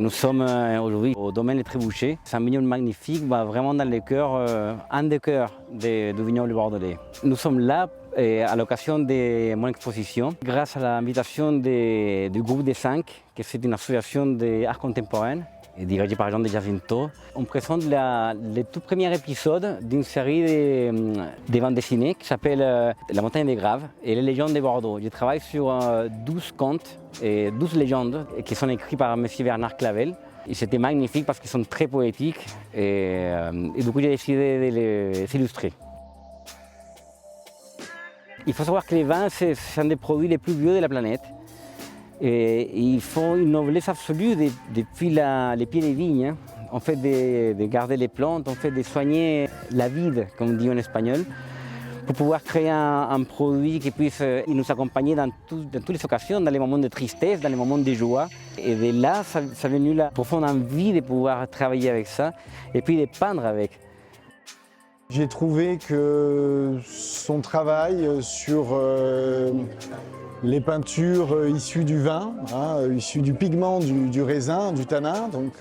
Nous sommes aujourd'hui au domaine Les Trébuchets. C'est un vignoble magnifique, vraiment dans le cœur, un des cœurs du vignoble bordelais. Nous sommes là à l'occasion de mon exposition, grâce à l'invitation du groupe des 5, qui est une association d'art contemporain, dirigée par Jean de Jacinto. On présente le tout premier épisode d'une série de bandes dessinées qui s'appelle La montagne des Graves et les légendes de Bordeaux. Je travaille sur 12 contes et 12 légendes qui sont écrits par M. Bernard Clavel. Et c'était magnifique parce qu'ils sont très poétiques et du coup j'ai décidé de les illustrer. Il faut savoir que les vins, c'est un des produits les plus vieux de la planète. Et ils font une noblesse absolue depuis les pieds des vignes. En fait, de garder les plantes, en fait, de soigner la vide, comme on dit en espagnol, pour pouvoir créer un produit qui puisse nous accompagner dans toutes les occasions, dans les moments de tristesse, dans les moments de joie. Et de là, ça est venu la profonde envie de pouvoir travailler avec ça et puis de peindre avec. J'ai trouvé que son travail sur les peintures issues du vin, issues du pigment du raisin, du tanin, donc,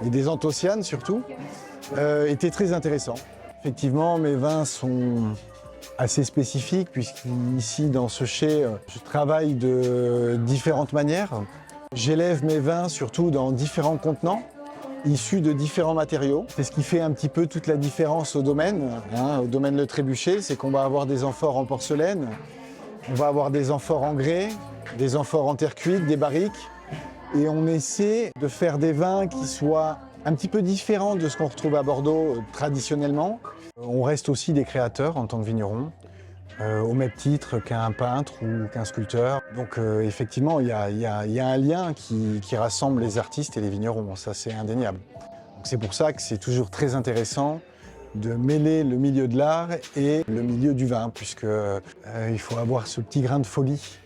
et des anthocyanes surtout, était très intéressant. Effectivement, mes vins sont assez spécifiques puisqu'ici dans ce chai, je travaille de différentes manières. J'élève mes vins surtout dans différents contenants, issus de différents matériaux. C'est ce qui fait un petit peu toute la différence au domaine Le Trébuchet, c'est qu'on va avoir des amphores en porcelaine, on va avoir des amphores en grès, des amphores en terre cuite, des barriques, et on essaie de faire des vins qui soient un petit peu différents de ce qu'on retrouve à Bordeaux traditionnellement. On reste aussi des créateurs en tant que vignerons, au même titre qu'un peintre ou qu'un sculpteur. Donc effectivement, il y a un lien qui rassemble les artistes et les vignerons, ça c'est indéniable. C'est pour ça que c'est toujours très intéressant de mêler le milieu de l'art et le milieu du vin, puisqu'il faut avoir ce petit grain de folie.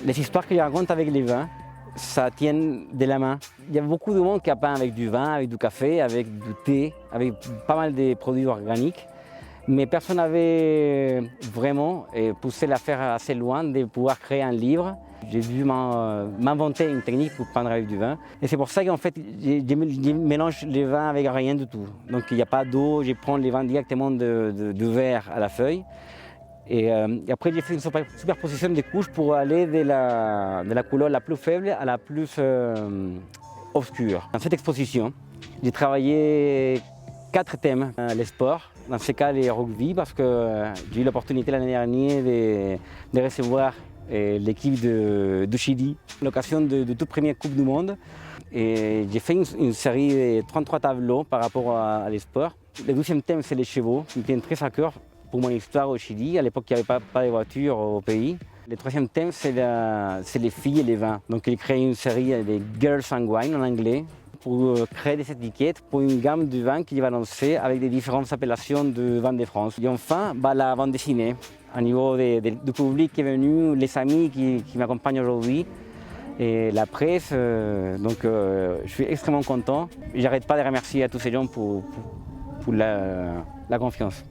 Les histoires que je raconte avec les vins, ça tient de la main. Il y a beaucoup de monde qui a peint avec du vin, avec du café, avec du thé, avec pas mal de produits organiques. Mais personne n'avait vraiment poussé l'affaire assez loin de pouvoir créer un livre. J'ai dû m'inventer une technique pour peindre avec du vin. Et c'est pour ça qu'en fait, je mélange les vins avec rien du tout. Donc il n'y a pas d'eau, je prends les vins directement du verre à la feuille. Et après, j'ai fait une superposition de couches pour aller de la couleur la plus faible à la plus obscure. Dans cette exposition, j'ai travaillé 4 thèmes. Les sports, dans ce cas les rugby, parce que j'ai eu l'opportunité l'année dernière de recevoir l'équipe du Chili, l'occasion de toute première Coupe du Monde. Et j'ai fait une série de 33 tableaux par rapport à les sports. Le 12e thème, c'est les chevaux, qui me tiennent très à cœur pour mon histoire au Chili. À l'époque, il n'y avait pas de voitures au pays. Le 3e thème, c'est les filles et les vins. Donc, j'ai créé une série de Girls and Wine en anglais, pour créer des étiquettes pour une gamme de vins qui va lancer avec des différentes appellations de vins de France. Et enfin, la bande dessinée, au niveau du public qui est venu, les amis qui m'accompagnent aujourd'hui, et la presse. Donc je suis extrêmement content. J'arrête pas de remercier à tous ces gens pour la confiance.